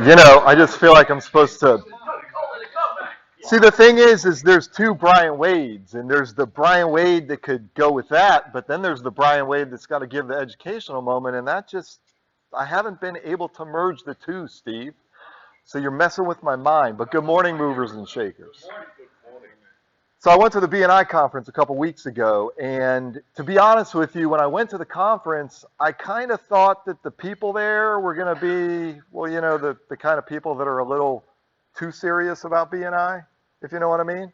You know, I just feel like I'm supposed to. See, the thing is there's two Brian Wades, and there's the Brian Wade that could go with that, but then there's the Brian Wade that's got to give the educational moment, and that just, I haven't been able to merge the two, Steve. So you're messing with my mind. But good morning, movers and shakers. So I went to the BNI conference a couple weeks ago, and to be honest with you, when I went to the conference, I kind of thought that the people there were going to be, well, you know, the kind of people that are a little too serious about BNI, if you know what I mean.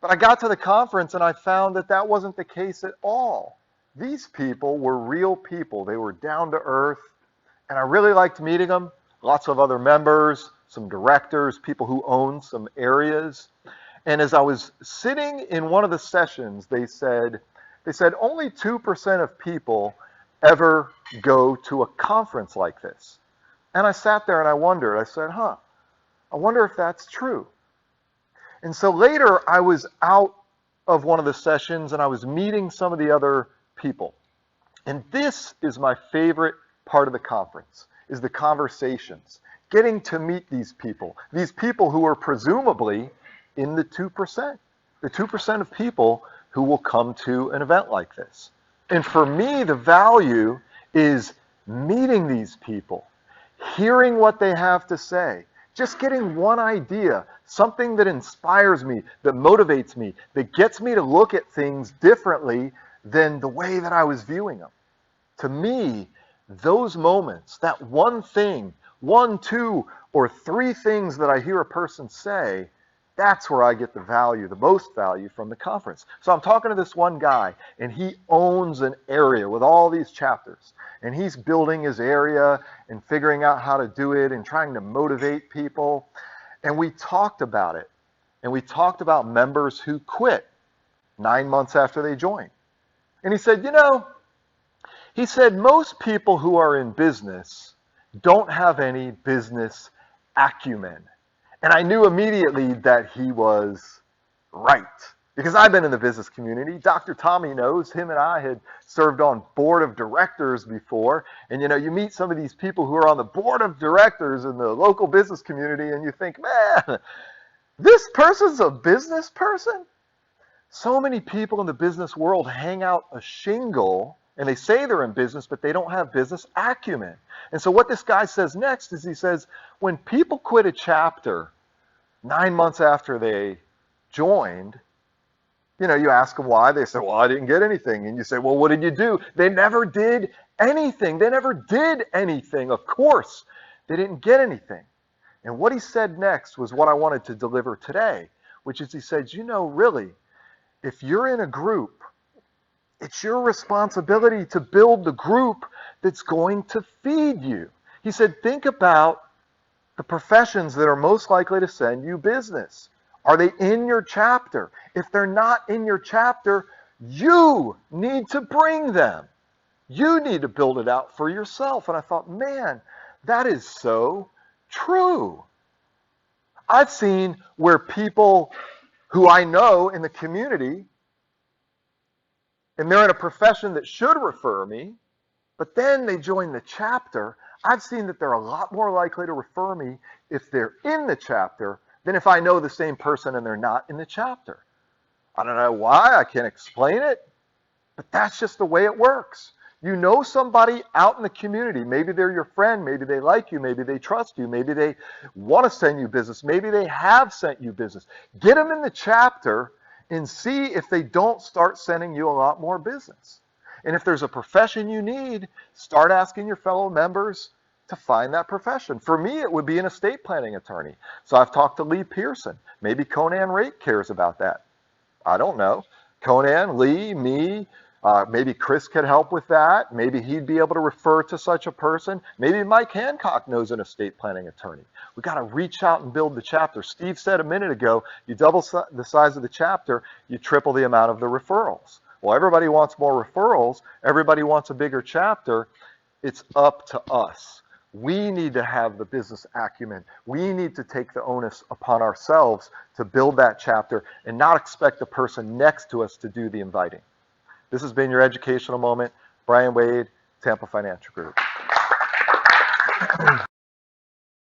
But I got to the conference and I found that that wasn't the case at all. These people were real people. They were down to earth, and I really liked meeting them. Lots of other members, some directors, people who own some areas. And as I was sitting in one of the sessions, they said only 2% of people ever go to a conference like this. And I sat there and I wondered, I said, I wonder if that's true. And so later I was out of one of the sessions and I was meeting some of the other people. And this is my favorite part of the conference, is the conversations, getting to meet these people who are presumably in the 2%, the 2% of people who will come to an event like this. And for me, the value is meeting these people, hearing what they have to say, just getting one idea, something that inspires me, that motivates me, that gets me to look at things differently than the way that I was viewing them. To me, those moments, that one thing, 1, 2, or 3 things that I hear a person say, that's where I get the value, the most value from the conference. So I'm talking to this one guy, and he owns an area with all these chapters. And he's building his area and figuring out how to do it and trying to motivate people. And we talked about it. And we talked about members who quit 9 months after they joined. And he said, most people who are in business don't have any business acumen. And I knew immediately that he was right, because I've been in the business community. Dr. Tommy knows, him and I had served on board of directors before. And you meet some of these people who are on the board of directors in the local business community, and you think, man, this person's a business person? So many people in the business world hang out a shingle, and they say they're in business, but they don't have business acumen. And so what this guy says next is he says, when people quit a chapter 9 months after they joined, you ask them why. They say, well, I didn't get anything. And you say, well, what did you do? They never did anything. They never did anything. Of course, they didn't get anything. And what he said next was what I wanted to deliver today, which is he said, really, if you're in a group, it's your responsibility to build the group that's going to feed you. He said, think about the professions that are most likely to send you business. Are they in your chapter? If they're not in your chapter, you need to bring them. You need to build it out for yourself. And I thought, man, that is so true. I've seen where people who I know in the community, and they're in a profession that should refer me, but then they join the chapter. I've seen that they're a lot more likely to refer me if they're in the chapter than if I know the same person and they're not in the chapter. I don't know why, I can't explain it, but that's just the way it works. You know somebody out in the community, maybe they're your friend, maybe they like you, maybe they trust you, maybe they want to send you business, maybe they have sent you business. Get them in the chapter and see if they don't start sending you a lot more business. And if there's a profession you need, start asking your fellow members to find that profession. For me, it would be an estate planning attorney. So I've talked to Lee Pearson. Maybe Conan Rake cares about that. I don't know. Conan, Lee, me, maybe Chris could help with that. Maybe he'd be able to refer to such a person. Maybe Mike Hancock knows an estate planning attorney. We've got to reach out and build the chapter. Steve said a minute ago, you double the size of the chapter, you triple the amount of the referrals. Well, everybody wants more referrals. Everybody wants a bigger chapter. It's up to us. We need to have the business acumen. We need to take the onus upon ourselves to build that chapter and not expect the person next to us to do the inviting. This has been your educational moment. Brian Wade, Tampa Financial Group.